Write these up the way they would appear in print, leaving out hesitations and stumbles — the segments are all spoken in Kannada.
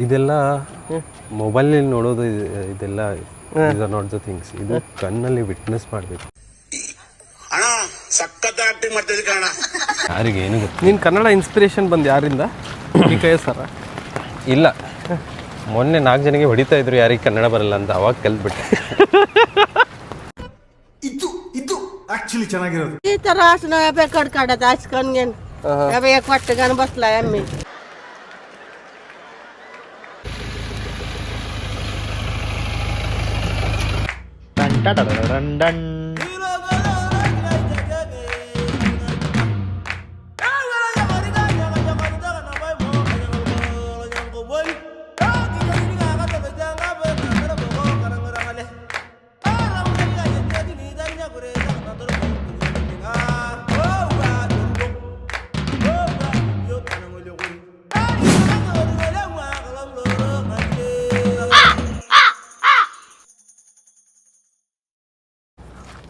ಇದೆಲ್ಲ ಮೊಬೈಲ್ನಲ್ಲಿ ನೋಡೋದು ಇದೆಲ್ಲ ನಾಟ್ ದ ಥಿಂಗ್ಸ್. ಇದು ಕಣ್ಣಲ್ಲಿ ವಿಟ್ನೆಸ್ ಮಾಡಬೇಕು. ಯಾರಿಗೆ ಏನು ಗೊತ್ತು? ನೀನು ಕನ್ನಡ ಇನ್ಸ್ಪಿರೇಷನ್ ಬಂದು ಯಾರಿಂದ? ಸರ ಇಲ್ಲ, ಮೊನ್ನೆ 4 ಜನಕ್ಕೆ ಹೊಡಿತಾ ಇದ್ರು ಯಾರಿಗೆ ಕನ್ನಡ ಬರಲ್ಲ ಅಂತ, ಅವಾಗ ಕಲ್ತ್ಬಿಟ್ಟೆ. ಇದು ಆಕ್ಚುಲಿ ಚೆನ್ನಾಗಿರೋದು. ಈ ತರ ಆಸನ ಬೇಕಾಡ್ ಕಾಡದ ಆಸ್ಕನ್ಗೇನು ಕೊಟ್ಟಗನ್ ಬಸ್ಲ ಎಮ್ಮೆ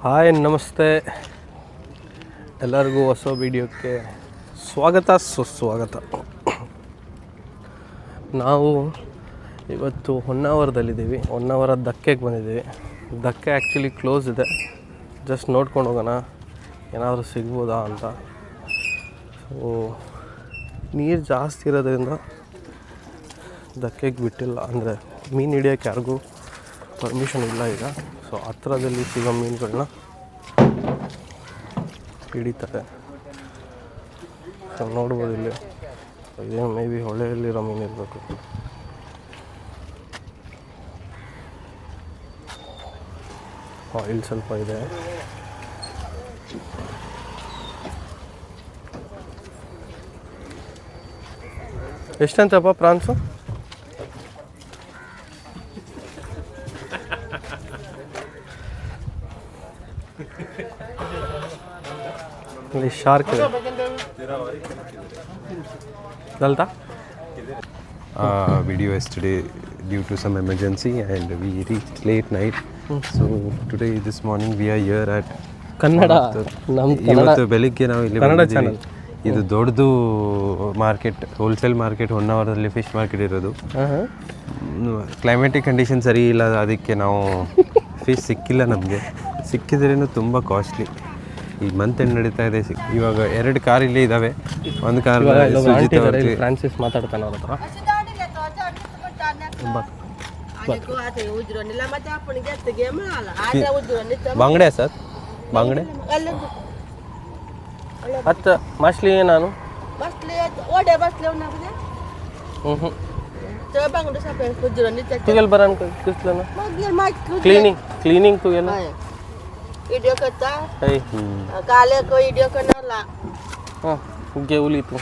ಹಾಯ್, ನಮಸ್ತೆ ಎಲ್ಲರಿಗೂ. ಹೊಸ ವಿಡಿಯೋಕ್ಕೆ ಸ್ವಾಗತ, ಸುಸ್ವಾಗತ. ನಾವು ಇವತ್ತು ಹೊನ್ನಾವರದಲ್ಲಿದ್ದೀವಿ. ಹೊನ್ನಾವರ ಧಕ್ಕೆಗೆ ಬಂದಿದ್ದೀವಿ. ಧಕ್ಕೆ ಆ್ಯಕ್ಚುಲಿ ಕ್ಲೋಸ್ ಇದೆ. ಜಸ್ಟ್ ನೋಡ್ಕೊಂಡು ಹೋಗೋಣ ಏನಾದರೂ ಸಿಗ್ಬೋದಾ ಅಂತ. ಸೊ ನೀರು ಜಾಸ್ತಿ ಇರೋದ್ರಿಂದ ಧಕ್ಕೆಗೆ ಬಿಟ್ಟಿಲ್ಲ, ಅಂದರೆ ಮೀನು ಹಿಡಿಯೋಕ್ಕೆ ಯಾರಿಗೂ ಪರ್ಮಿಷನ್ ಇಲ್ಲ ಈಗ. ಸೊ ಹತ್ರದಲ್ಲಿ ಸಿಗೋ ಮೀನುಗಳನ್ನ ಹಿಡಿತಾರೆ. ಸೊ ನೋಡ್ಬೋದು ಇಲ್ಲಿ ಇದೇನು ಮೇ ಬಿ ಹೊಳೆಯಲ್ಲಿರೋ ಮೀನು ಇರಬೇಕು. ಆಯಿಲ್ ಸ್ವಲ್ಪ ಇದೆ. ಎಷ್ಟಂತಪ್ಪ ಪ್ರಾನ್ಸು? ಶಾರ್ಕ್ ಇದೆ. Dalta? Video yesterday due to some emergency and we reached late night. So today this morning we are here at Kannada. ಇವತ್ತು ಬೆಳಿಗ್ಗೆ ನಾವು ಇಲ್ಲಿ ಬಂದಿದ್ದೀವಿ. ಇದು ದೊಡ್ಡದು ಮಾರ್ಕೆಟ್, ಹೋಲ್ಸೇಲ್ ಮಾರ್ಕೆಟ್, ಹೊನ್ನಾವರದಲ್ಲಿ ಫಿಶ್ ಮಾರ್ಕೆಟ್ ಇರೋದು. ಕ್ಲೈಮೇಟಿಕ್ ಕಂಡೀಷನ್ ಸರಿ ಇಲ್ಲ, ಅದಕ್ಕೆ ನಾವು ಫಿಶ್ ಸಿಕ್ಕಿಲ್ಲ. ನಮಗೆ ಸಿಕ್ಕಿದ್ರೇನು ತುಂಬ ಕಾಸ್ಟ್ಲಿ. ಈ ಮಂತ್ ಎಂಡ್ ನಡೀತಾ ಇದೆ. ಇವಾಗ 2 ಕಾರ್ ಇಲ್ಲೇ ಇದ್ದಾವೆ. ಒಂದು ಕಾರ್ ಫ್ರಾನ್ಸಿಸ್ ಮಾತಾಡ್ತಾನೆ ಅವ್ರ ಹತ್ರ. ಬಾಂಗಡೆ ಸರ್, ಬಾಂಗಡೆ ಹತ್ತು ಮಸ್ಲಿ ನಾನು तुगेल बरान किसलं ना क्लीनिंग तुगेल व्हिडिओ करता काले को व्हिडिओ करणारला हां गेवली तू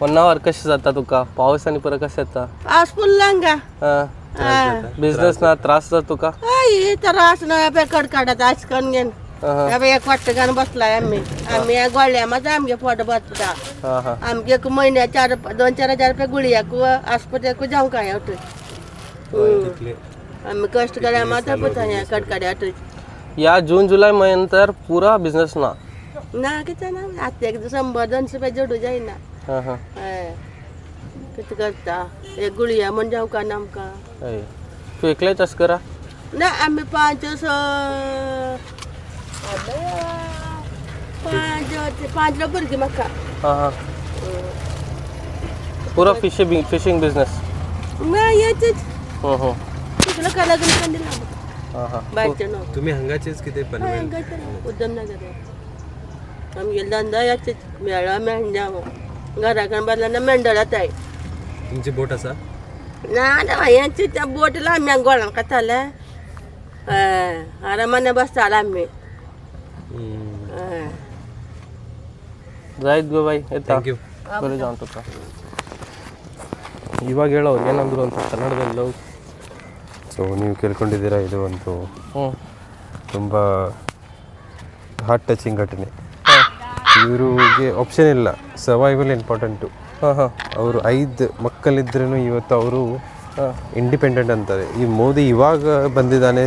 1 आवर कशी जाता तुका पावसाने पर कशी जाता पाऊस फुल्लांगा बिझनेस ना त्रास जातो तुका ई त्रास ना बेकड काढत आजकन गेन अबे एक वाटगन बसलाय आम्ही गोळ्यामध्ये आमगे पोट बसता आमगे एक महिन्या 2-4 हजार रुपये गुळी को आस्पत्रे को जाऊ काय होत आम्ही कष्ट करायला मात्र पुताने कडकडे होत या जून जुलै महिन्यानंतर पुरा बिझनेस ना किती ना आता 100-200 रुपये जोडू जाईल ना किती करता एक गुळिया म्हण जाऊ का नामका तू एकलेच अस करा ना आम्ही 5 रुपये की मक्का पूरा फिशिंग बिझनेस ना येतेच तिकडे कला कंदिला तुम्ही हंगाचेच किती पनवेल उद्यमनगर आम्ही धंदा याचेच मेळा मेंढ्या घराकडे बदला मेंढळात आहे तुमची बोट असा ना यांची त्या बोटला आम्ही गोळा कथाला आरामाने बसताला आम्ही जायत ಗೋ ಬಾಯ್ ಆಯ್ತಾ ಥ್ಯಾಂಕ್ ಯು ಬರೀ ಜಾಂತ ಇವಾಗ ಹೇಳೋ ಏನಂದ್ರು ಅಂತ ಕನ್ನಡದಲ್ಲಿ. ಸೊ ನೀವು ಕೇಳ್ಕೊಂಡಿದ್ದೀರಾ, ಇದು ಒಂದು ತುಂಬ ಹಾರ್ಟ್ ಟಚಿಂಗ್ ಘಟನೆ. ಇವ್ರಿಗೆ ಆಪ್ಷನ್ ಇಲ್ಲ, ಸರ್ವೈವಲ್ ಇಂಪಾರ್ಟೆಂಟು. ಅವರು 5 ಮಕ್ಕಳಿದ್ರೂ ಇವತ್ತು ಅವರು ಇಂಡಿಪೆಂಡೆಂಟ್ ಅಂತಾರೆ. ಈ ಮೋದಿ ಇವಾಗ ಬಂದಿದ್ದಾನೆ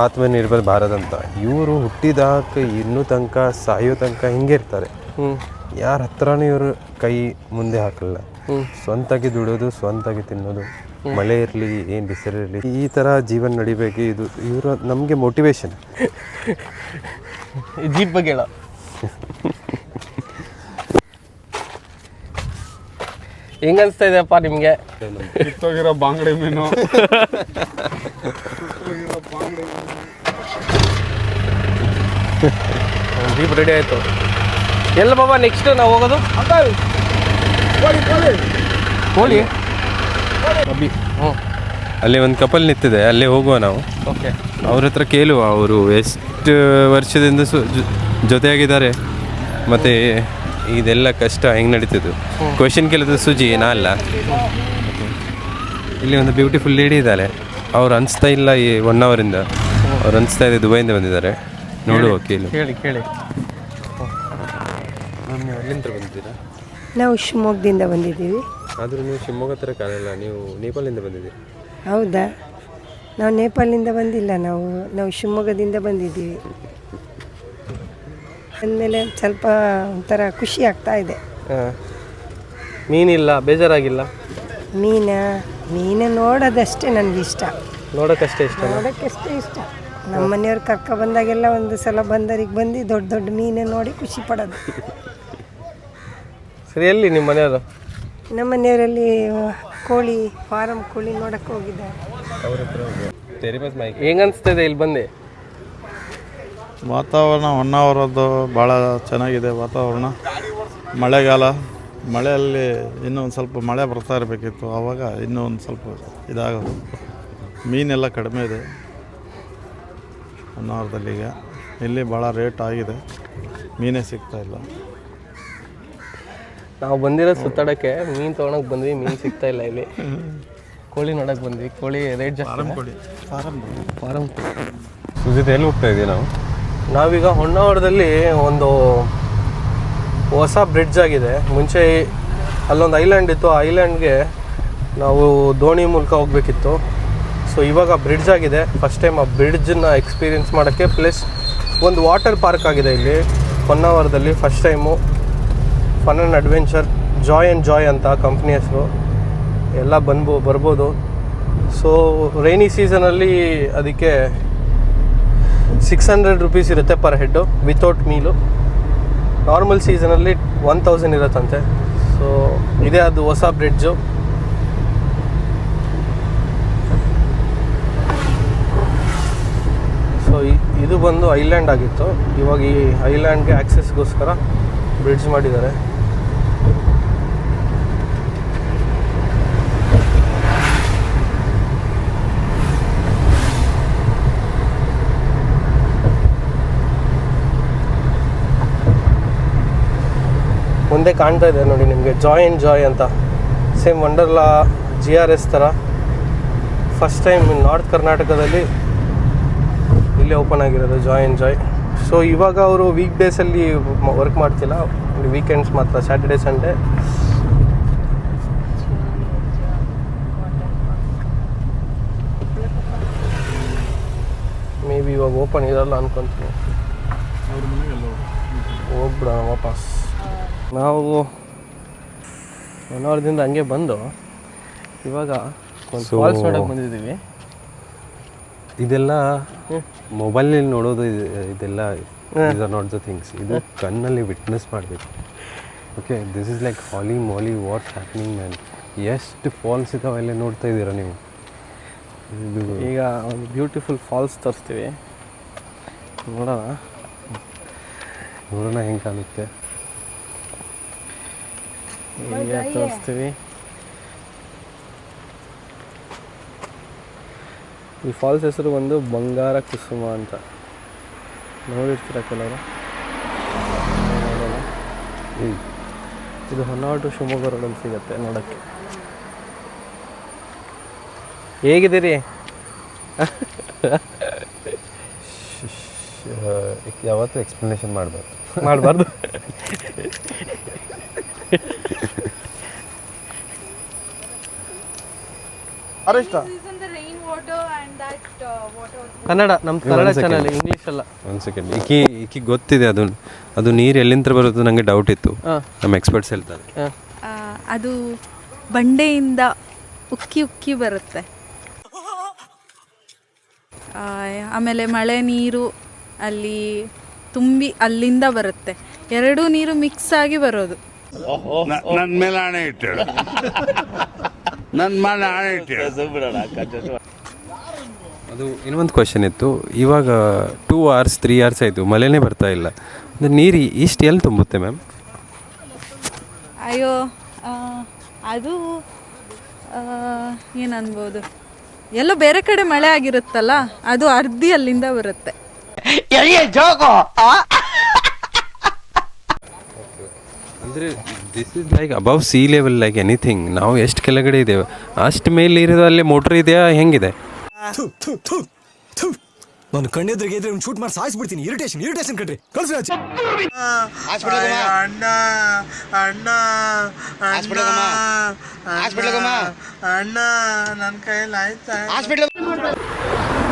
ಆತ್ಮನಿರ್ಭರ್ ಭಾರತ್ ಅಂತ. ಇವರು ಹುಟ್ಟಿದಾಕ ಇನ್ನೂ ತನಕ ಸಾಯೋ ತನಕ ಹಿಂಗೆ ಇರ್ತಾರೆ. ಯಾರ ಹತ್ರನೂ ಇವರು ಕೈ ಮುಂದೆ ಹಾಕಲ್ಲ. ಸ್ವಂತಾಗಿ ದುಡೋದು, ಸ್ವಂತಾಗಿ ತಿನ್ನೋದು, ಮಳೆ ಇರಲಿ ಏನು ಬಿಸಿಲಿರಲಿ, ಈ ಥರ ಜೀವನ ನಡಿಬೇಕು. ಇದು ಇವರು ನಮಗೆ ಮೋಟಿವೇಶನ್. ಜೀಪ್ ಬಗ್ಗೆ ಹೇಳ. ಹೆಂಗ ಅನಿಸ್ತಾ ಇದೆಯಪ್ಪ ನಿಮಗೆ? ಕಿತ್ತೋಗಿರೋ ಬಾಂಗಡೆ ಮೀನು. ಜೀಪ್ ರೆಡಿ ಆಯಿತು. ಎಲ್ಲ ಬಾಬಾ ನೆಕ್ಸ್ಟ್ ನಾವು ಹೋಗೋದು? ಕೋಳಿ ಅಬ್ಬಿ. ಹ್ಞೂ, ಅಲ್ಲಿ ಒಂದು ಕಪಲ್ ನಿಂತಿದೆ, ಅಲ್ಲೇ ಹೋಗುವ ನಾವು. ಓಕೆ, ಅವ್ರ ಹತ್ರ ಕೇಳುವ ಅವರು ಎಷ್ಟು ವರ್ಷದಿಂದ ಜೊತೆಯಾಗಿದ್ದಾರೆ, ಮತ್ತು ಇದೆಲ್ಲ ಕಷ್ಟ ಹೆಂಗೆ ನಡೀತಿದ್ದು. ಕ್ವೆಶನ್ ಕೇಳಿದ್ರು ಸುಜಿ ನಾ ಅಲ್ಲ. ಇಲ್ಲಿ ಒಂದು ಬ್ಯೂಟಿಫುಲ್ ಲೇಡಿ ಇದ್ದಾಳೆ, ಅವ್ರು ಅನಿಸ್ತಾ ಇಲ್ಲ ಈ 1 ಅವರಿಂದ, ಅವ್ರು ಅನಿಸ್ತಾ ಇದೆ ದುಬೈಯಿಂದ ಬಂದಿದ್ದಾರೆ. ನೋಡುವ ಕೇಳು. ಕೇಳಿ ಕೇಳಿ. ನೀವು ಎಲ್ಲಿಂದ ಬಂದಿದ್ದೀರಾ? ನಾವು ಶಿವಮೊಗ್ಗದಿಂದ ಬಂದಿದ್ದೀವಿ. ಆದರೂ ನೀವು ಶಿವಮೊಗ್ಗ ಹತ್ರ ಕಾಣಲ್ಲ, ನೀವು ನೇಪಾಳಿಂದ ಬಂದಿದ್ದೀರಿ. ಹೌದಾ? ನಾವು ನೇಪಾಳಿಂದ ಬಂದಿಲ್ಲ, ನಾವು ಶಿವಮೊಗ್ಗದಿಂದ ಬಂದಿದ್ದೀವಿ. ಅಂದಮೇಲೆ ಸ್ವಲ್ಪ ಒಂಥರ ಖುಷಿ ಆಗ್ತಾ ಇದೆ. ಹಾಂ, ಮೀನಿಲ್ಲ, ಬೇಜಾರಾಗಿಲ್ಲ? ಮೀನು ನೋಡೋದಷ್ಟೇ ನನಗೆ ಇಷ್ಟ, ನೋಡೋಕ್ಕಷ್ಟೇ ಇಷ್ಟ. ನೋಡೋಕ್ಕಷ್ಟೇ ಇಷ್ಟ. ನಮ್ಮ ಮನೆಯವ್ರು ಕರ್ಕೊ ಬಂದಾಗೆಲ್ಲ ಒಂದು ಸಲ ಬಂದರಿಗೆ ಬಂದು ದೊಡ್ಡ ದೊಡ್ಡ ಮೀನು ನೋಡಿ ಖುಷಿ ಪಡೋದು. ಸರಿ, ಎಲ್ಲಿ ನಿಮ್ಮ ಮನೆಯವರು? ನಮ್ಮ ಮನೆಯವರಲ್ಲಿ ಕೋಳಿ ಫಾರಮ್ ಕೋಳಿ ನೋಡಕ್ಕೆ ಹೋಗಿದ್ದಾರೆ. ಹೆಂಗೆ ಅನಿಸ್ತಾ ಇದೆ ಇಲ್ಲಿ ಬಂದು? ವಾತಾವರಣ ಹೊನ್ನಾವರದ್ದು ಭಾಳ ಚೆನ್ನಾಗಿದೆ ವಾತಾವರಣ. ಮಳೆಗಾಲ, ಮಳೆಯಲ್ಲಿ ಇನ್ನೂ ಒಂದು ಸ್ವಲ್ಪ ಮಳೆ ಬರ್ತಾ ಇರಬೇಕಿತ್ತು, ಆವಾಗ ಇನ್ನೂ ಒಂದು ಸ್ವಲ್ಪ ಇದಾಗೋದು. ಮೀನೆಲ್ಲ ಕಡಿಮೆ ಇದೆ ಹೊನ್ನಾವರದಲ್ಲಿ. ಈಗ ಇಲ್ಲಿ ಭಾಳ ರೇಟ್ ಆಗಿದೆ, ಮೀನೇ ಸಿಗ್ತಾ ಇಲ್ಲ. ನಾವು ಬಂದಿರೋದು ಸುತ್ತಾಡೋಕ್ಕೆ, ಮೀನು ತೊಗೊಳಕ್ಕೆ ಬಂದ್ವಿ, ಮೀನು ಸಿಗ್ತಾ ಇಲ್ಲ ಇಲ್ಲಿ. ಕೋಳಿ ನೋಡೋಕೆ ಬಂದ್ವಿ, ಕೋಳಿ ರೇಟ್ ಜಾಸ್ತಿ. ಕೋಳಿ ಫಾರಮ್. ಸುಜಿತ್ ಎಲ್ಲಿ ಹೋಗ್ತಾ ಇದ್ದೀವಿ ನಾವು? ನಾವೀಗ ಹೊನ್ನಾವರದಲ್ಲಿ ಒಂದು ಹೊಸ ಬ್ರಿಡ್ಜ್ ಆಗಿದೆ. ಮುಂಚೆ ಅಲ್ಲೊಂದು ಐಲ್ಯಾಂಡ್ ಇತ್ತು, ಆ ಐಲ್ಯಾಂಡ್ಗೆ ನಾವು ದೋಣಿ ಮೂಲಕ ಹೋಗಬೇಕಿತ್ತು. ಸೊ ಇವಾಗ ಬ್ರಿಡ್ಜ್ ಆಗಿದೆ. ಫಸ್ಟ್ ಟೈಮ್ ಆ ಬ್ರಿಡ್ಜನ್ನ ಎಕ್ಸ್ಪೀರಿಯೆನ್ಸ್ ಮಾಡೋಕ್ಕೆ, ಪ್ಲಸ್ ಒಂದು ವಾಟರ್ ಪಾರ್ಕ್ ಆಗಿದೆ ಇಲ್ಲಿ ಹೊನ್ನಾವರದಲ್ಲಿ. First time fun and adventure, joy ಅಂತ ಕಂಪ್ನಿ ಹೆಸರು. ಎಲ್ಲ ಬರ್ಬೋದು. ಸೊ ರೈನಿ ಸೀಸನಲ್ಲಿ ಅದಕ್ಕೆ 600 ರುಪೀಸ್ ಇರುತ್ತೆ per head without meal. Normal ಸೀಸನಲ್ಲಿ 1000 ಇರುತ್ತಂತೆ. ಸೊ ಇದೇ ಅದು ಹೊಸ ಬ್ರಿಡ್ಜು. ಸೊ ಇದು ಬಂದು ಐಲ್ಯಾಂಡ್ ಆಗಿತ್ತು, ಇವಾಗ ಈ ಐಲ್ಯಾಂಡ್ಗೆ ಆಕ್ಸೆಸ್ಗೋಸ್ಕರ ಬ್ರಿಡ್ಜ್ ಮಾಡಿದ್ದಾರೆ. ಮುಂದೆ ಕಾಣ್ತಾ ಇದೆ ನೋಡಿ ನಿಮಗೆ, ಜಾಯ್ ಅಂತ, ಸೇಮ್ ವಂಡರ್ಲಾ GRS ಥರ. ಫಸ್ಟ್ ಟೈಮ್ ನಾರ್ತ್ ಕರ್ನಾಟಕದಲ್ಲಿ ಇಲ್ಲೇ ಓಪನ್ ಆಗಿರೋದು ಜಾಯ್. ಸೊ ಇವಾಗ ಅವರು ವೀಕ್ ಡೇಸಲ್ಲಿ ವರ್ಕ್ ಮಾಡ್ತಿಲ್ಲ, ವೀಕೆಂಡ್ಸ್ ಮಾತ್ರ, ಸ್ಯಾಟರ್ಡೇ ಸಂಡೇ. ಮೇ ಬಿ ಇವಾಗ ಓಪನ್ ಇರಲ್ಲ ಅನ್ಕೊತೀನಿ. ಹೋಗ್ಬಿಡೋಣ ವಾಪಸ್. ನಾವು ಹೊನ್ನಾವರದಿಂದ ಹಂಗೆ ಬಂದು ಇವಾಗ ಒಂದು ಫಾಲ್ಸ್ ನೋಡೋಕೆ ಬಂದಿದ್ದೀವಿ. ಇದೆಲ್ಲ ಮೊಬೈಲಲ್ಲಿ ನೋಡೋದು, ಇದೆಲ್ಲ these are not the things. ಇದು ಕಣ್ಣಲ್ಲಿ ವಿಟ್ನೆಸ್ ಮಾಡಬೇಕು. Okay, this is like holy Mali what's happening man. ಎಷ್ಟು ಫಾಲ್ಸ್ ಇದ್ದಾವೆ ಅಲ್ಲೇ ನೋಡ್ತಾ ಇದ್ದೀರಾ ನೀವು. ಇದು ಈಗ ಒಂದು ಬ್ಯೂಟಿಫುಲ್ ಫಾಲ್ಸ್ ತರಿಸ್ತೀವಿ, ನೋಡೋಣ ಹೆಂಗೆ ಕಾಣುತ್ತೆ. ಈಗ ತೋರಿಸ್ತೀವಿ. ಈ ಫಾಲ್ಸ್ ಹೆಸರು ಒಂದು ಬಂಗಾರ ಕುಸುಮ ಅಂತ, ನೋಡಿರ್ತೀರ ಕೆಲವರು. ಇದು ಹೊನ್ನಾವರ ಟು ಶಿವಮೊಗ್ಗ ರೋಡಲ್ಲಿ ಸಿಗುತ್ತೆ ನೋಡೋಕ್ಕೆ. ಹೇಗಿದ್ದೀರಿ? ಯಾವತ್ತೂ ಎಕ್ಸ್ಪ್ಲನೇಷನ್ ಮಾಡಬಾರ್ದು. ಕನ್ನಡ, ನಮ್ಮ ಕನ್ನಡ ಚಾನಲ್, ಇಂಗ್ಲೀಷ್ ಅಲ್ಲ. ಒಂದು ಸೆಕೆಂಡ್, ಈಕಿ ಗೊತ್ತಿದೆ ಅದು ನೀರು ಎಲ್ಲಿಂದ ಬರೋದು ನನಗೆ ಡೌಟ್ ಇತ್ತು. ನಮ್ಮ ಎಕ್ಸ್ಪರ್ಟ್ಸ್ ಹೇಳ್ತಾರೆ ಅದು ಬಂಡೆಯಿಂದ ಉಕ್ಕಿ ಉಕ್ಕಿ ಬರುತ್ತೆ. ಆಮೇಲೆ ಮಳೆ ನೀರು ಅಲ್ಲಿ ತುಂಬಿ ಅಲ್ಲಿಂದ ಬರುತ್ತೆ. ಎರಡೂ ನೀರು ಮಿಕ್ಸ್ ಆಗಿ ಬರೋದು. ನನ್ನ ಮೇಲೆ ಆಣೆ ಇಟ್ಟೇಳು, ನನ್ನ ಮೇಲೆ ಆಣೆ ಇಟ್ಟೇಳು. ಅದು ಇನ್ನೊಂದು ಕ್ವಶನ್ ಇತ್ತು. ಇವಾಗ 2 hours 3 hours ಆಯಿತು, ಮಳೆನೇ ಬರ್ತಾ ಇಲ್ಲ. ಅಂದರೆ ನೀರು ಇಷ್ಟು ಎಲ್ಲಿ ತುಂಬುತ್ತೆ ಮ್ಯಾಮ್? ಅಯ್ಯೋ ಅದು ಏನನ್ಬೋದು, ಎಲ್ಲೋ ಬೇರೆ ಕಡೆ ಮಳೆ ಆಗಿರುತ್ತಲ್ಲ, ಅದು ಅರ್ಧಿ ಅಲ್ಲಿಂದ ಬರುತ್ತೆ. ಅಂದರೆ this is like above sea level, like anything. ನಾವು ಎಷ್ಟು ಕೆಳಗಡೆ ಇದ್ದೇವೆ ಅಷ್ಟು ಮೇಲೆ ಇರೋದು. ಅಲ್ಲಿ ಮೋಟ್ರ್ ಇದೆಯಾ ಹೆಂಗಿದೆ? ನಾನು ಕಣ್ಣೆದ್ರಿಗೆ ಇದ್ರೆ ಒಂದು ಶೂಟ್ ಮಾಡಿ ಸಾಯಿಸ್ಬಿಡ್ತೀನಿ. ಇರಿಟೇಷನ್ ಕಣ್ರಿ, ಕಳ್ಸಿ ಆಚೆ.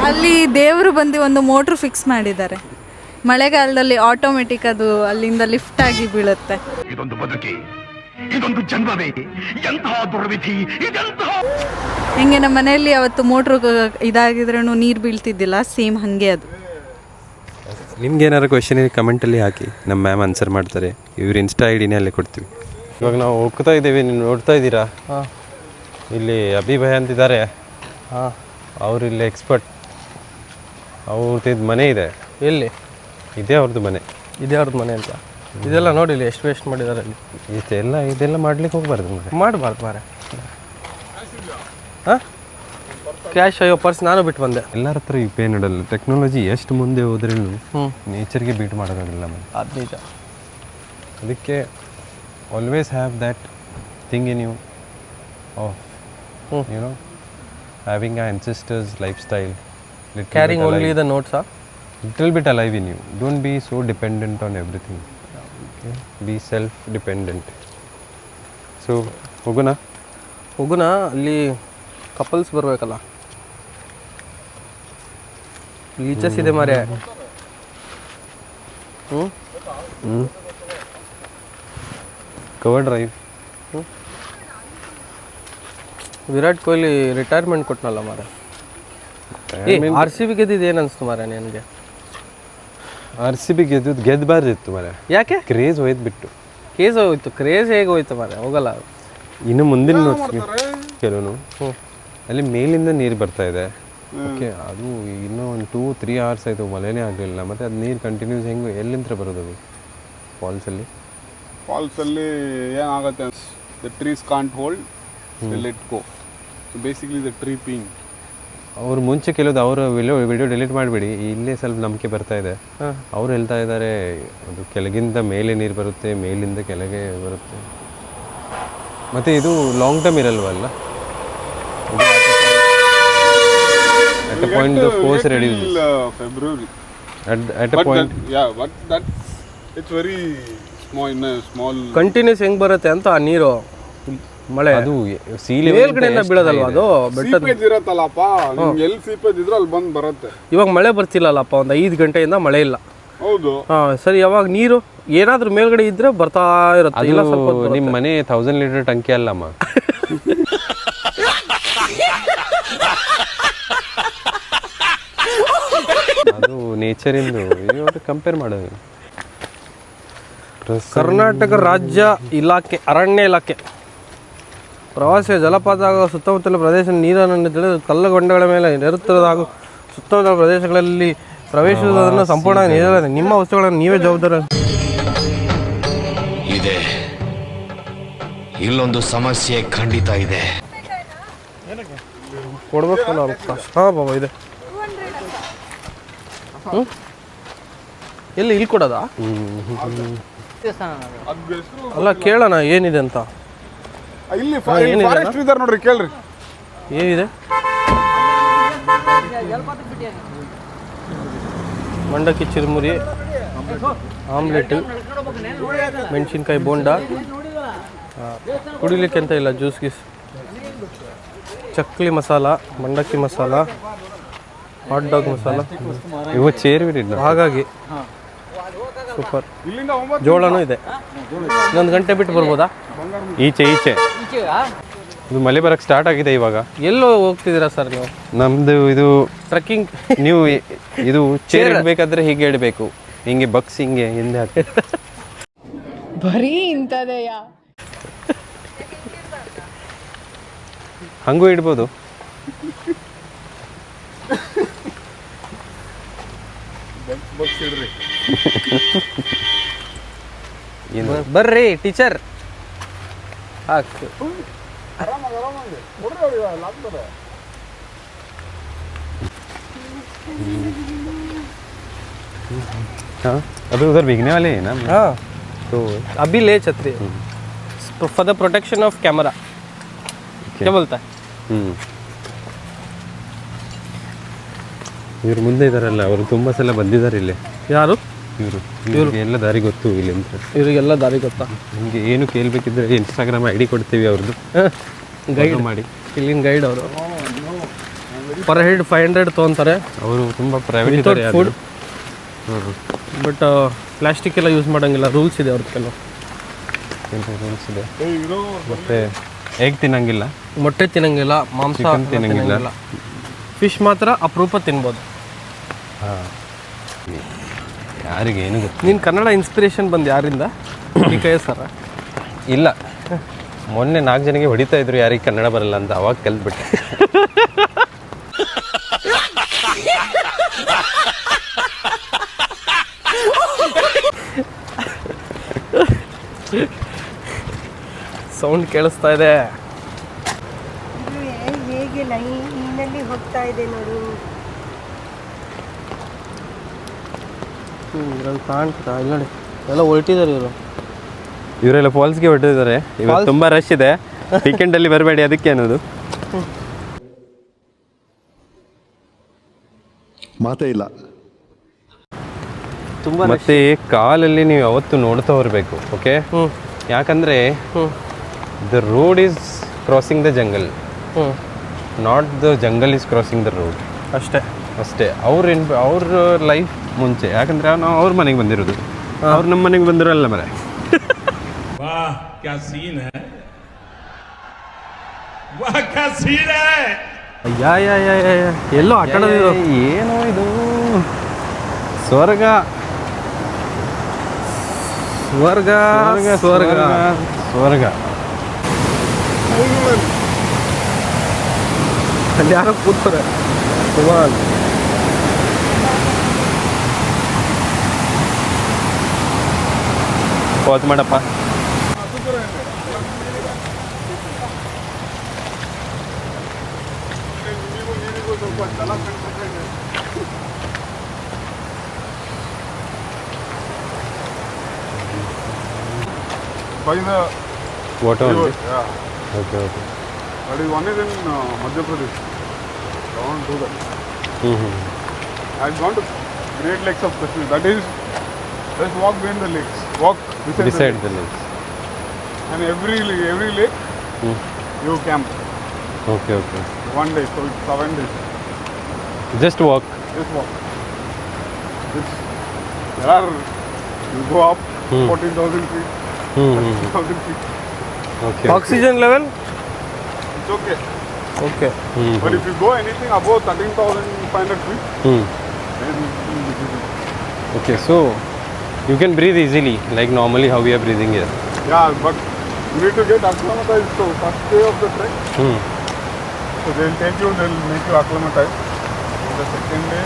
ಅಲ್ಲಿ ದೇವರು ಬಂದು ಒಂದು ಮೋಟ್ರ್ ಫಿಕ್ಸ್ ಮಾಡಿದ್ದಾರೆ. ಮಳೆಗಾಲದಲ್ಲಿ ಆಟೋಮೆಟಿಕ್ ಅದು ಅಲ್ಲಿಂದ ಲಿಫ್ಟ್ ಆಗಿ ಬೀಳುತ್ತೆ. ಇದೊಂದು ಬದುಕಿ, ಇದೊಂದು ಜನ್ಮವೇ, ಎಂತಹ ದುರ್ವಿಧಿ ಇದೆಂತಹ. ಹೆಂಗೆ ನಮ್ಮ ಮನೆಯಲ್ಲಿ ಅವತ್ತು ಮೋಟ್ರು ಇದಾಗಿದ್ರೂ ನೀರು ಬೀಳ್ತಿದ್ದಿಲ್ಲ, ಸೇಮ್ ಹಾಗೆ ಅದು. ನಿಮ್ಗೆ ಏನಾರು ಕ್ವೆಶನ್ ಕಮೆಂಟಲ್ಲಿ ಹಾಕಿ, ನಮ್ಮ ಮ್ಯಾಮ್ ಆನ್ಸರ್ ಮಾಡ್ತಾರೆ. ಇವ್ರ ಇನ್ಸ್ಟಾ ಐಡಿನೇ ಅಲ್ಲೇ ಕೊಡ್ತೀವಿ. ಇವಾಗ ನಾವು ಹೋಗ್ತಾ ಇದ್ದೀವಿ, ನೀವು ನೋಡ್ತಾ ಇದ್ದೀರಾ. ಇಲ್ಲಿ ಅಭಿ ಭಯ ಅಂತಿದ್ದಾರೆ. ಅವ್ರು ಇಲ್ಲಿ ಎಕ್ಸ್ಪರ್ಟ್. ಅವ್ರದ್ದು ಮನೆ ಇದೆ. ಎಲ್ಲಿ ಇದೇ ಅವ್ರದ್ದು ಮನೆ. ಇದೇ ಅವ್ರದ್ದು ಮನೆ ಅಂತ. ಇದೆಲ್ಲ ನೋಡಿಲ್ಲ ಎಷ್ಟು ವೇಸ್ಟ್ ಮಾಡಿದ್ದಾರೆ ಅಲ್ಲಿ. ಇದೆಲ್ಲ ಮಾಡ್ಲಿಕ್ಕೆ ಹೋಗ್ಬಾರ್ದು. ಮಾಡಬಾರ್ದು ಮಾರೆ. ಹಾಂ ಕ್ಯಾಶ್, ಅಯ್ಯೋ ಪರ್ಸ್ ನಾನು ಬಿಟ್ಟು ಬಂದೆ. ಎಲ್ಲರ ಹತ್ರ ಯು ಪೇ ನೋಡಲ್ಲ. ಟೆಕ್ನಾಲಜಿ ಎಷ್ಟು ಮುಂದೆ ಹೋದ್ರೂ ನೇಚರ್ಗೆ ಬೀಟ್ ಮಾಡೋಕ್ಕಾಗಲ್ಲ ಮ್ಯಾಮ್. ಅದು ನಿಜ. ಅದಕ್ಕೆ always have that thing in you of no having a ancestors lifestyle, carrying only the ನೋಟ್ಸಾ, little bit alive in you. Don't be so dependent on everything. Okay? Be self-dependent. So ಹೋಗೋಣ. ಅಲ್ಲಿ ಕಪಲ್ಸ್ ಬರಬೇಕಲ್ಲ. ಬೀಚಸ್ ಇದೆ ಮಾರೆ. Cover drive. Virat Kohli retirement ಕೊಟ್ಟನಲ್ಲ ಮಾರೆ. RCB ಗೆದ್ದಿದ್ದು ಏನು ಅನಿಸ್ತು ಮಾರೆ ನನಗೆ? RCB ಗೆದ್ದಬಾರ್ದಿತ್ತು ಮಾರೆ. ಯಾಕೆ? ಕ್ರೇಜ್ ಹೋಯ್ತು ಬಿಟ್ಟು. ಕೇಸ್ ಹೋಯ್ತು. ಕ್ರೇಜ್ ಹೇಗೆ ಹೋಯ್ತು ಮಾರೆ? ಹೋಗಲ್ಲ. ಇನ್ನು ಮುಂದಿನ ಕೆಲವನು ಅಲ್ಲಿ ಮೇಲಿಂದ ನೀರು ಬರ್ತಾ ಇದೆ. ಓಕೆ, ಅದು ಇನ್ನೂ ಒಂದು 2-3 hours ಆಯಿತು, ಮಳೆನೇ ಆಗಲಿಲ್ಲ. ಮತ್ತು ಅದು ನೀರು ಕಂಟಿನ್ಯೂಸ್ ಹೆಂಗೆ ಎಲ್ಲಿಂದ ಬರೋದು? ಅದು ಫಾಲ್ಸಲ್ಲಿ ಏನಾಗುತ್ತೆ, the trees can't hold, they let go. So basically the tree peeing. ಅವ್ರು ಮುಂಚೆ ಕೆಲವ್ದು ಅವರ ವಿಡಿಯೋ ಡಿಲೀಟ್ ಮಾಡಿಬಿಡಿ. ಇಲ್ಲೇ ಸ್ವಲ್ಪ ನಂಬಿಕೆ ಬರ್ತಾ ಇದೆ. ಅವ್ರು ಹೇಳ್ತಾ ಇದ್ದಾರೆ ಅದು ಕೆಳಗಿಂದ ಮೇಲೆ ನೀರು ಬರುತ್ತೆ, ಮೇಲಿಂದ ಕೆಳಗೆ ಬರುತ್ತೆ. ಮತ್ತು ಇದು ಲಾಂಗ್ ಟರ್ಮ್ ಇರಲ್ವಲ್ಲ. at a point the force reduces. February. At a point. But that it's very small. Continues ಹೆಂಗೆ ಬರುತ್ತೆ ಅಂತ ಆ ನೀರು ಮಳೆ ಅದು ಸೀ ಲೆವೆಲ್ ಮೇಲ್ಗಡೆಯಿಂದ ಬೀಳೋದಲ್ವ ಅದು? ಸೀಪೇಜ್ ಇರತ್ತಲ್ಲಪ್ಪ, ನಿಮ್ಗೆ ಎಲ್ಲಿ ಸೀಪೇಜ್ ಇದ್ರೂ ಅಲ್ಲಿ ಬಂದು ಬರುತ್ತೆ. ಇವಾಗ ಮಳೆ ಬರ್ತಿಲ್ಲಲ್ಲಪ್ಪ, ಒಂದು 5 ಗಂಟೆಯಿಂದ ಮಳೆ ಇಲ್ಲ. ಹೌದು. ಸರಿ, ಯಾವಾಗ ನೀರು ಏನಾದ್ರೂ ಮೇಲ್ಗಡೆ ಇದ್ರೆ ಬರ್ತಾ ಇರುತ್ತೆ. ಇಲ್ಲ ಸ್ವಲ್ಪ ನಿಮ್ಮ ಮನೆ 1000 ಲೀಟರ್ ಟಂಕಿ ಅಲ್ಲಮ್ಮ. ಅದು ನೇಚರಿಂದು ಕಂಪೇರ್ ಮಾಡೋದು. ಕರ್ನಾಟಕ ರಾಜ್ಯ ಇಲಾಖೆ ಅರಣ್ಯ ಇಲಾಖೆ ಪ್ರವಾಸಿಯ ಜಲಪಾತ ಹಾಗೂ ಸುತ್ತಮುತ್ತಲ ಪ್ರದೇಶ ನೀರನ್ನು ತಿಳಿದು ಕಲ್ಲುಗೊಂಡಗಳ ಮೇಲೆ ನಿರುತ್ತದೆ ಹಾಗೂ ಸುತ್ತಮುತ್ತಲ ಪ್ರದೇಶಗಳಲ್ಲಿ ಪ್ರವೇಶಿಸುವುದನ್ನು ಸಂಪೂರ್ಣವಾಗಿ ನೀಡಲಾಗಿದೆ. ನಿಮ್ಮ ವಸ್ತುಗಳನ್ನು ನೀವೇ ಜವಾಬ್ದಾರಿ. ಇದೆ, ಇಲ್ಲೊಂದು ಸಮಸ್ಯೆ ಖಂಡಿತ ಇದೆ. ಕೊಡ್ಬೇಕು ನಾವು ಕಷ್ಟ ಬಾಬಾ ಇದೆ. ಎಲ್ಲಿ ಇಲ್ಲಿ ಕೊಡೋದಾ? ಅಲ್ಲ, ಕೇಳೋಣ ಏನಿದೆ ಅಂತ. ಇಲ್ಲಿ ಫಾರೆಸ್ಟ್ ಇದ್ದಾರೆ ನೋಡ್ರಿ, ಕೇಳ್ರಿ ಏನಿದೆ. ಮಂಡಕ್ಕಿ ಚಿರುಮುರಿ, ಆಮ್ಲೆಟ್, ಮೆಣಸಿನ್ಕಾಯಿ ಬೋಂಡ, ಕುಡಿಲಿಕ್ಕೆ ಅಂತ ಇಲ್ಲ, ಜ್ಯೂಸ್ ಗೀಸ್, ಚಕ್ಲಿ ಮಸಾಲ, ಮಂಡಕ್ಕಿ ಮಸಾಲ, ಹಾಟ್ ಡಾಗ್ ಮಸಾಲ. ಇವತ್ತು ಚೇರ್ ಹಾಗಾಗಿ ಸೂಪರ್. ಜೋಳನೂ ಇದೆ. ಇನ್ನೊಂದು ಗಂಟೆ ಬಿಟ್ಟು ಬರ್ಬೋದಾ? ಈಚೆ ಇದು ಮಳೆ ಬರಕ್ಕೆ ಸ್ಟಾರ್ಟ್ ಆಗಿದೆ ಇವಾಗ. ಎಲ್ಲೋ ಹೋಗ್ತಿದ್ದೀರಾ ಸರ್ ನೀವು? ನಮ್ಮದು ಇದು ಟ್ರೆಕ್ಕಿಂಗ್. ನೀವು ಇದು ಚೇರ್ ಇಡಬೇಕಾದ್ರೆ ಹೀಗೆ ಇಡಬೇಕು, ಹಿಂಗೆ ಬಗ್ಸಿ ಹಿಂಗೆ ಹಿಂದೆ ಹಾಕಿ. ಬರೀ ಇಂಥದೆಯಾ? ಹಂಗೂ ಇಡ್ಬೋದು. ಬರ್ರಿ ಟೀಚರ್ ಹಾಕು. हाँ अभी उधर भीगने वाले हैं ना. हाँ तो अभी ले छतरी for the protection of camera. क्या बोलता है? ಇವ್ರು ಮುಂದೆ ಇದ್ದಾರಲ್ಲ, ಅವರು ತುಂಬ ಸಲ ಬಂದಿದ್ದಾರೆ ಇಲ್ಲಿ. ಯಾರು ಇವರು ಎಲ್ಲ ದಾರಿ ಗೊತ್ತು ಇಲ್ಲಿ ಅಂತ. ಇವರಿಗೆಲ್ಲ ದಾರಿ ಗೊತ್ತಾ? ನಿಮಗೆ ಏನು ಕೇಳಬೇಕಿದ್ರೆ ಇನ್ಸ್ಟಾಗ್ರಾಮ್ ID ಕೊಡ್ತೀವಿ ಅವ್ರದ್ದು, ಗೈಡ್ ಮಾಡಿ. ಇಲ್ಲಿನ ಗೈಡ್ ಅವರು ಪರ್ ಹೆಡ್ 500 ತೊಗೊತಾರೆ. ಅವರು ತುಂಬ ಪ್ರೈವೇಟ್ ಫುಡ್. ಬಟ್ ಪ್ಲಾಸ್ಟಿಕ್ ಎಲ್ಲ ಯೂಸ್ ಮಾಡೋಂಗಿಲ್ಲ, ರೂಲ್ಸ್ ಇದೆ ಅವ್ರದ್ದು ಕೆಲವು. ರೂಲ್ಸ್ ಇದೆ. ಮತ್ತು ಎಗ್ ತಿನ್ನಂಗಿಲ್ಲ, ಮೊಟ್ಟೆ ತಿನ್ನಂಗಿಲ್ಲ, ಮಾಂಸ ತಿನ್ನಂಗಿಲ್ಲ. ಫಿಶ್ ಮಾತ್ರ ಅಪರೂಪ ತಿನ್ಬೋದು. ಹಾಂ, ಯಾರಿಗೆ ಏನು ಗೊತ್ತು. ನೀನು ಕನ್ನಡ ಇನ್ಸ್ಪಿರೇಷನ್ ಬಂದು ಯಾರಿಂದ? ಸರ ಇಲ್ಲ, ಮೊನ್ನೆ 4 ಜನಕ್ಕೆ ಹೊಡಿತಾ ಇದ್ರು ಯಾರಿಗೆ ಕನ್ನಡ ಬರಲ್ಲ ಅಂತ, ಅವಾಗ ಕಲ್ತ್ಬಿಟ್ಟೆ. ಸೌಂಡ್ ಕೇಳಿಸ್ತಾ ಇದೆ. ಹೇಗೆ ಲೈನಲ್ಲಿ ಹೋಗ್ತಾ ಇದೆ ನೋಡು. ಇದ್ರಲ್ಲಿ ಕಾಣ್ತಾ ಇಲ್ಲ ನೋಡಿ, ಎಲ್ಲ ಹೊರಟಿದ್ದಾರೆ ಇವರು. ಇವರೆಲ್ಲ ಫಾಲ್ಸ್ಗೆ ಹೊರಟಿದ್ದಾರೆ. ಇವತ್ತು ತುಂಬ ರಶ್ ಇದೆ, ವೀಕೆಂಡಲ್ಲಿ ಬರಬೇಡಿ ಅದಕ್ಕೆ ಅನ್ನೋದು. ಮಾತೇ ಇಲ್ಲ. ತುಂಬ ಮತ್ತೆ ಕಾಲಲ್ಲಿ ನೀವು ಯಾವತ್ತು ನೋಡ್ತಾ ಬರಬೇಕು. ಓಕೆ, ಯಾಕಂದರೆ the road is crossing the jungle, not the jungle is crossing the road. ಅಷ್ಟೇ ಅವ್ರ ಲೈಫ್ ಮುಂಚೆ. ಯಾಕಂದರೆ ನಾವು ಅವ್ರ ಮನೆಗೆ ಬಂದಿರೋದು, ಅವ್ರು ನಮ್ಮ ಮನೆಗೆ ಬಂದಿರೋಲ್ಲ ಮರೆ. ಎಲ್ಲೋ ಆಟ ಏನೋ ಇದು ಸ್ವರ್ಗ ಸ್ವರ್ಗ ಸ್ವರ್ಗ ಸ್ವರ್ಗ. ಅಲ್ಲಿ ಯಾರೋ ಕೂತ್ತಾರೆ. ಭಗವಾನ್ ಪಾಸ್ ಮಾಡಪ್ಪ. By the Water river, only? yeah. Okay, okay. That is one is in Madhya Pradesh. I want to do that. I've gone to Great Lakes of Kashmir. That is, just walk behind the lakes. Walk beside the lakes. And every lake, you camp. Okay, okay. One day, so it's 7 days. Just walk. Just walk. There are, you go up 14,000 feet, 30,000 feet. Okay. Oxygen level It's okay. Okay. But if you go anything above 13,500 feet, then Okay, so you can breathe easily, like normally how we are breathing here. yeah, but you need to get acclimatized. So first day of the trek, so they'll take you, they'll make you acclimatized. The second day,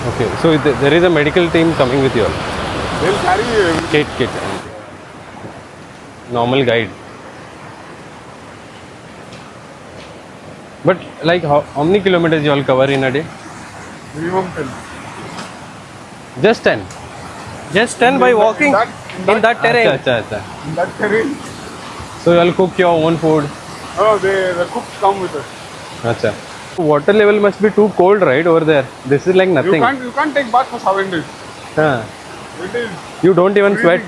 Okay, so there is a medical team coming with you all. they'll carry you everything. Kit. Normal guide. But like how many kilometers you all cover in a day? Minimum 10. Just 10. Just 10 by walking in that terrain. Acha. In that terrain, So you all cook your own food. the cooks come with us. Acha. Water level must be too cold, right, over there? This is like nothing. You can't take bath for 7 days. Huh. It is. You don't even sweat.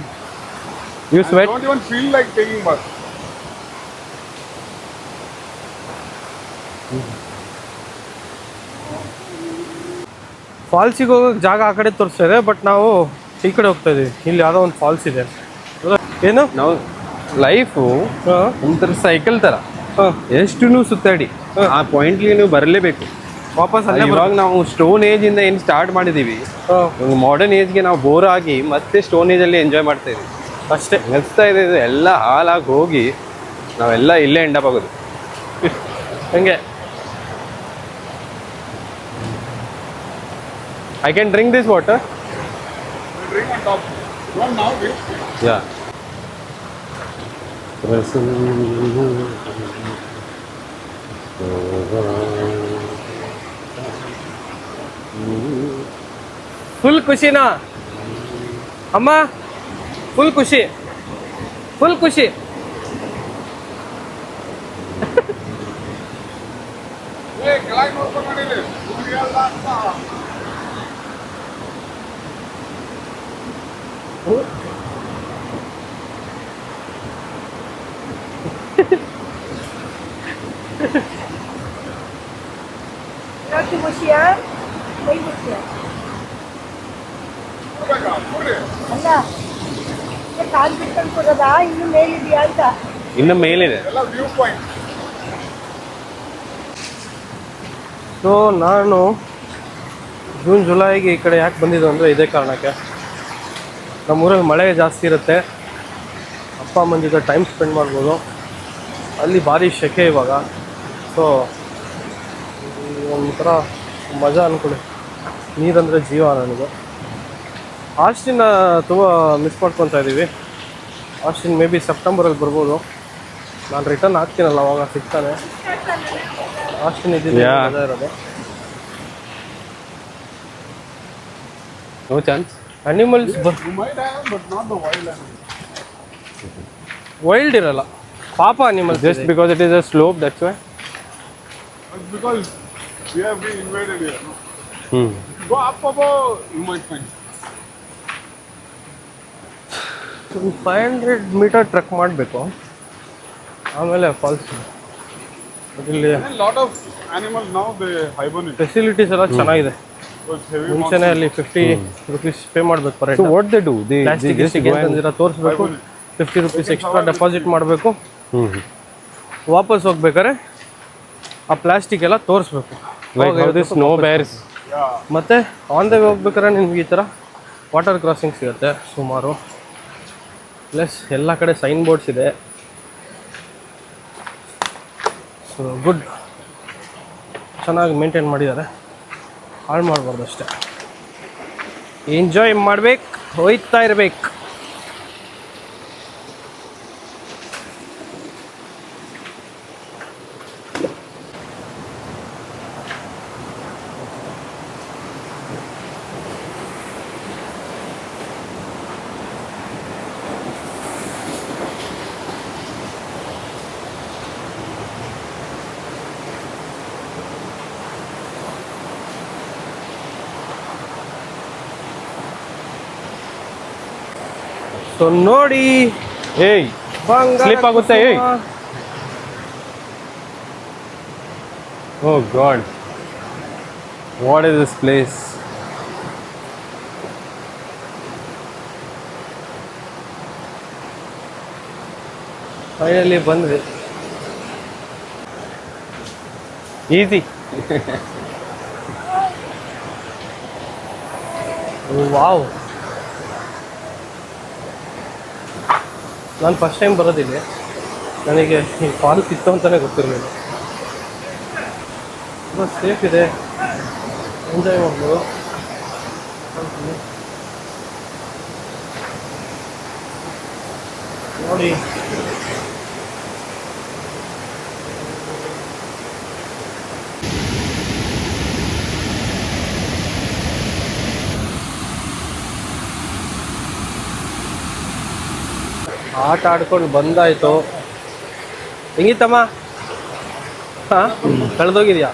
You I sweat? don't even feel like taking bath. ಫಾಲ್ಸಿಗೆ ಹೋಗೋಕೆ ಜಾಗ ಆ ಕಡೆ ತೋರಿಸ್ತಾರೆ, ಬಟ್ ನಾವು ಈ ಕಡೆ ಹೋಗ್ತಾ ಇದೀವಿ. ಇಲ್ಲಿ ಯಾವುದೋ ಒಂದು ಫಾಲ್ಸ್ ಇದೆ. ಏನು ನಾವು ಲೈಫು ಒಂಥರ ಸೈಕಲ್ ಥರ. ಎಷ್ಟು ಸುತ್ತಾಡಿ ಆ ಪಾಯಿಂಟ್ಲಿ ನೀವು ಬರಲೇಬೇಕು ವಾಪಸ್ ಇವಾಗ ನಾವು ಸ್ಟೋನ್ ಏಜ್ ಇಂದ ಏನು ಸ್ಟಾರ್ಟ್ ಮಾಡಿದೀವಿ ಮಾಡರ್ನ್ ಏಜ್ಗೆ ನಾವು ಬೋರ್ ಆಗಿ ಮತ್ತೆ ಸ್ಟೋನ್ ಏಜ್ ಅಲ್ಲಿ ಎಂಜಾಯ್ ಮಾಡ್ತಾ ಇದೀವಿ ಅಷ್ಟೇ. ಅನಿಸ್ತಾ ಇದೆ ಇದು ಎಲ್ಲ ಹಾಳಾಗಿ ಹೋಗಿ ನಾವೆಲ್ಲ ಇಲ್ಲೇ ಎಂಡಪ್ ಆಗೋದು ಹಂಗೆ. I can drink this water. Drink on top. One now, wait. Yeah full ಖುಷಿನಾ ಅಮ್ಮ? ಫುಲ್ ಖುಷಿ, ಫುಲ್ ಖುಷಿ. Hey, ಕೆಳಗೆ ನೋಡ್ಕೊಂಡು ನಡೀರಿ. ಹುಡುಗಿಯಲ್ಲ ಅಂತ. ಖುಷಿಯಾ ಕೈ ಖುಷಿಯಾ ನೋಡ್ಬೇಕಾ? ನೋಡ್ರಿ. ಅಲ್ಲ ಕಾಲು ಬಿಟ್ಕೊಂಡು ಕೊಡೋದಾ ಇನ್ನು ಮೇಲಿದೆಯಾ ಅಂತ. ಇನ್ನು ಮೇಲಿದೆ. ಎಲ್ಲ ವ್ಯೂ ಪಾಯಿಂಟ್. ಸೊ ನಾನು ಜೂನ್ ಜುಲೈಗೆ ಈ ಕಡೆ ಯಾಕೆ ಬಂದಿದ್ದು ಅಂದರೆ ಇದೇ ಕಾರಣಕ್ಕೆ. ನಮ್ಮೂರಲ್ಲಿ ಮಳೆ ಜಾಸ್ತಿ ಇರುತ್ತೆ, ಅಪ್ಪ ಅಮ್ಮನ ಜೊತೆ ಟೈಮ್ ಸ್ಪೆಂಡ್ ಮಾಡ್ಬೋದು. ಅಲ್ಲಿ ಭಾರಿ ಸೆಕೆ ಇವಾಗ. ಸೊ ಒಂಥರ ಮಜಾ ಅಂದ್ಕೊಳ್ಳಿ. ನೀರಂದರೆ ಜೀವ ನನಗೆ. ಆಸ್ಟಿನ ತುಂಬ ಮಿಸ್ ಮಾಡ್ಕೊತಾ ಇದ್ದೀವಿ. ಆಸ್ಟಿನ್ ಮೇ ಬಿ ಸೆಪ್ಟೆಂಬರಲ್ಲಿ ಬರ್ಬೋದು. ನಾನು ರಿಟರ್ನ್ ಆಗ್ತೀನಲ್ಲ ಅವಾಗ ಸಿಗ್ತಾನೆ. ಆಸ್ಟಿನ್ ಇದ್ದೀನಿ ಮಜಾ ಇರೋದು. No chance. Animals You might have, but not the wild animals. Wild ಇರಲ್ಲ, ಪಾಪ animals. Just because it is a slope, that's why. It's because we have been invaded here. No? Hmm. Go up above, you might find. 500 metre trek ಮಾಡಬೇಕು, ಆಮೇಲೆ ಫಾಲ್ಸ್. ಇಲ್ಲಿ And a lot of animals now they hibernate. Facilities ಎಲ್ಲ ಚೆನ್ನಾಗಿದೆ. So it's heavy ಮುಂಚೆನೇ ಅಲ್ಲಿ 50 rupees ಪೇ ಮಾಡಬೇಕು per So what they do? They plastic just go and ತೋರಿಸ್ಬೇಕು, 50 rupees ಎಕ್ಸ್ಟ್ರಾ ಡೆಪಾಸಿಟ್ ಮಾಡಬೇಕು. Hmm. ವಾಪಸ್ ಹೋಗ್ಬೇಕಾದ್ರೆ ಆ ಪ್ಲಾಸ್ಟಿಕ್ ಎಲ್ಲ ತೋರಿಸ್ಬೇಕು. Like how this snow bears. ಮತ್ತು ಆನ್ ದ ವೇ ಹೋಗ್ಬೇಕಾದ್ರೆ ನಿಮ್ಗೆ ಈ ಥರ ವಾಟರ್ ಕ್ರಾಸಿಂಗ್ ಸಿಗುತ್ತೆ ಸುಮಾರು. ಪ್ಲಸ್ ಎಲ್ಲ ಕಡೆ ಸೈನ್ ಬೋರ್ಡ್ಸ್ ಇದೆ. ಸೊ ಗುಡ್, ಚೆನ್ನಾಗಿ ಮೇಂಟೈನ್ ಮಾಡಿದ್ದಾರೆ. ಹಾಳು ಮಾಡಬಾರ್ದು ಅಷ್ಟೇ. ಎಂಜಾಯ್ ಮಾಡ್ಬೇಕು, ಹೋಯ್ತಾ ಇರ್ಬೇಕು. ಸೊ ನೋಡಿ, Hey, slip ಆಗುತ್ತೆ. Hey. Oh God. What is this place? Finally ಬಂದ್ವಿ. Easy. ವಾವ್, ನಾನು ಫಸ್ಟ್ ಟೈಮ್ ಬರೋದಿಲ್ಲ. ನನಗೆ ಈ ಫಾಲ್ಸ್ ಇತ್ತು ಅಂತಲೇ ಗೊತ್ತಿರಲಿಲ್ಲ. ತುಂಬ ಸೇಫ್ ಇದೆ, ಎಂಜಾಯ್ ಮಾಡ್ಬೋದು. ನೋಡಿ ಆಟ ಆಡ್ಕೊಂಡು ಬಂದಾಯಿತು. ಹೆಂಗಿತ್ತಮ್ಮ? ಹಾಂ, ಕಳೆದೋಗಿದ್ಯಾ?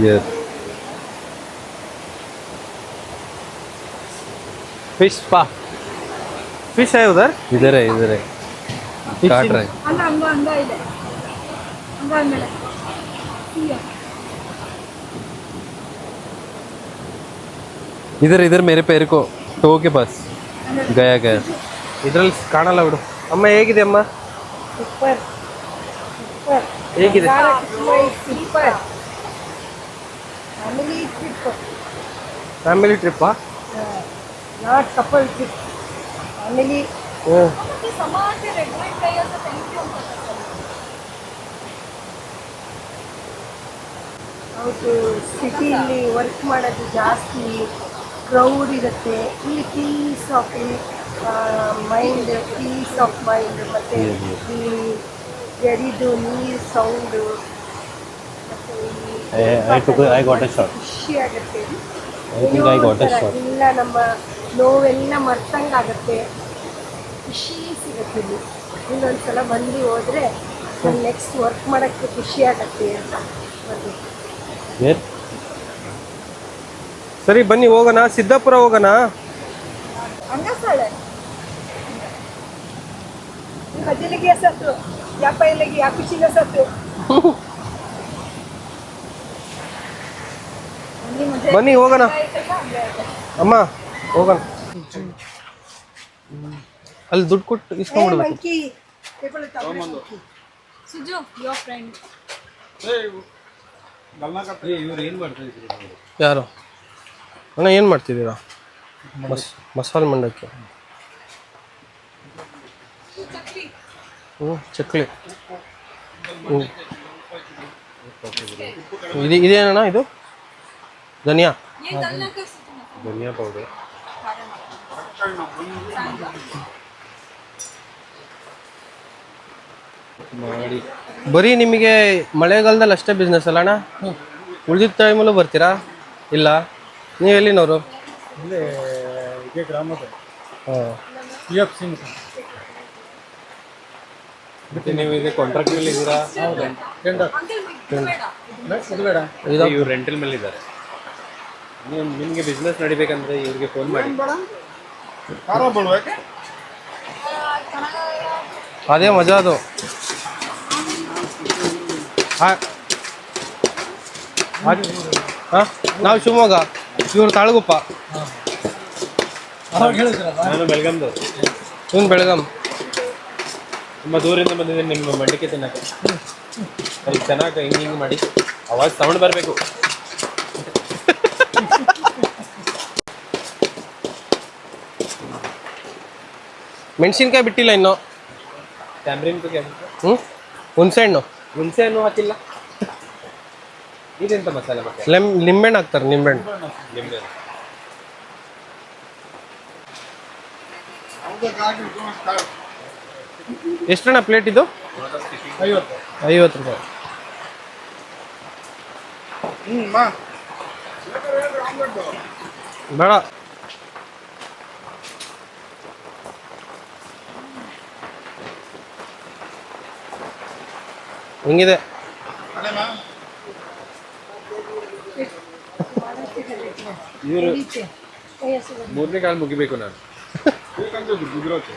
Yes. ಫಿಶ್ ಪಾ, ಫಿಶ್ है उधर? इधर है, इधर है. काट रहा है. ಹಂಗ ಹಂಗ ಹಂಗ ಇದೆ, ಹಂಗ ಆದ್ಮೇಲೆ इधर इधर मेरे पैर को टो के पास गया गया. ಇದರಲ್ಲಿ ಕಾಣಲ್ಲ ಬಿಡು. ಅಮ್ಮ ಹೇಗಿದೆ ಅಮ್ಮ? ಸೂಪರ್ ಸೂಪರ್ ಹೇಗಿದೆ? ಸೂಪರ್ ಫ್ಯಾಮಿಲಿ ಟ್ರಿಪ್, ಫ್ಯಾಮಿಲಿ ಟ್ರಿಪ್ಪಾ? Not couple trip, family. ಹೌದು, ಸಿಟಿಲಿ ವರ್ಕ್ ಮಾಡೋದು ಜಾಸ್ತಿ, ಕ್ರೌಡ್ ಇರುತ್ತೆ. ಇಲ್ಲಿ peace of mind, peace of mind, ಮತ್ತು ಇಲ್ಲಿ ಜರಿದು ನೀರು ಸೌಂಡು, ಖುಷಿ ಆಗುತ್ತೆ. ಇಲ್ಲ, ನಮ್ಮ ನೋವೆಲ್ಲ ಮರ್ತಂಗಾಗುತ್ತೆ, ಖುಷಿ ಸಿಗುತ್ತೆ ಇಲ್ಲಿ. ಇನ್ನೊಂದ್ಸಲ ಬಂದು ಹೋದರೆ ನೆಕ್ಸ್ಟ್ ವರ್ಕ್ ಮಾಡೋಕ್ಕೆ ಖುಷಿ ಆಗುತ್ತೆ ಅಂತ ಬರ್ಬೇಕು. ಸರಿ ಬನ್ನಿ ಹೋಗೋಣ, ಸಿದ್ದಾಪುರ ಹೋಗೋಣ. ಮಧ್ಯಲಿಗೆ ಸತ್ತು ಯಾ ಪೈಲಿಗೆ ಯಾ ಖುಷಿಗೆ ಸತ್ತು. ಬನ್ನಿ ಹೋಗೋಣ ಅಮ್ಮ, ಹೋಗೋಣ. ಅಲ್ಲಿ ದುಡ್ಡು ಕೊಟ್ಟು ಇಸ್ಕೊಂಡ್ಬಿಡ್ಬೇಕು. ಮಂಕಿ ಯಾರು ಅಣ್ಣ ಏನು ಮಾಡ್ತಿದ್ದೀರಾ? ಮಸಾಲೆ ಮಂಡಕ್ಕಿ. ಚಕ್ಲಿ. ಇದೇನಣ್ಣ ಇದು? ಧನಿಯಾ ಪೌಡರ್. ಬರೀ ನಿಮಗೆ ಮಳೆಗಾಲದಲ್ಲಿ ಅಷ್ಟೇ ಬಿಸ್ನೆಸ್ ಅಲ್ಲ ಅಣ್ಣ? ಉಳಿದಿದ್ದ ಟೈಮಲ್ಲೂ ಬರ್ತೀರಾ? ಇಲ್ಲ, ನೀವು ಎಲ್ಲಿನವರು? ಹಾಂ, ನೀವು ಇದು ಕಾಂಟ್ರಾಕ್ಟ್ ಮೇಲೆ ಇದ್ದೀರಾ? ಇವ್ರು ರೆಂಟಲ್ ಮೇಲೆ ಇದ್ದಾರೆ. ನೀವು ನಿಮಗೆ ಬಿಸ್ನೆಸ್ ನಡಿಬೇಕಂದ್ರೆ ಇವ್ರಿಗೆ ಫೋನ್ ಮಾಡಿ. ಅದೇ ಮಜಾ ಅದು. ಹಾಂ, ನಾವು ಶಿವಮೊಗ್ಗ, ಇವ್ರು ತಾಳಗುಪ್ಪ. ನಾನು ಬೆಳಗಾಂದವ್ರು. ಇವ್ನು ಬೆಳಗಾಂ. ತುಂಬ ದೂರಿಂದ ಬಂದಿದ್ದೀನಿ ನಿಮ್ಮ ಮಂಡಕ್ಕಿ ತಿನ್ನಕ್ಕೆ. ಅಲ್ಲಿ ಚೆನ್ನಾಗಿ ಹಿಂಗೆ ಮಾಡಿ ಅವಾಜ್ ಸೌಂಡ್ ಬರಬೇಕು. ಮೆಣಸಿನ್ಕಾಯಿ ಬಿಟ್ಟಿಲ್ಲ ಇನ್ನು. ಟ್ಯಾಮ್ರಿನ್ ಹುಣಸೆ ಹಣ್ಣು. ಹುಣಸೆ ಹಣ್ಣು ಹಾಕಿಲ್ಲ. ಇದೆಂತ ಮಸಾಲೆ ಮತ್ತೆ? ನಿಂಬೆಹಣ್ಣು ಹಾಕ್ತಾರೆ, ನಿಂಬೆಹಣ್ಣು. ನಿಂಬೆ. ಎಷ್ಟಣ್ಣ ಪ್ಲೇಟ್ ಇದು? 50 ರೂಪಾಯಿ. ಬೇಡ. ಹೆಂಗಿದೆ? ಇವರು 3ನೇ ಕಾಲು ಮುಗಿಬೇಕು ನಾನು. ಗುಜರಾತ್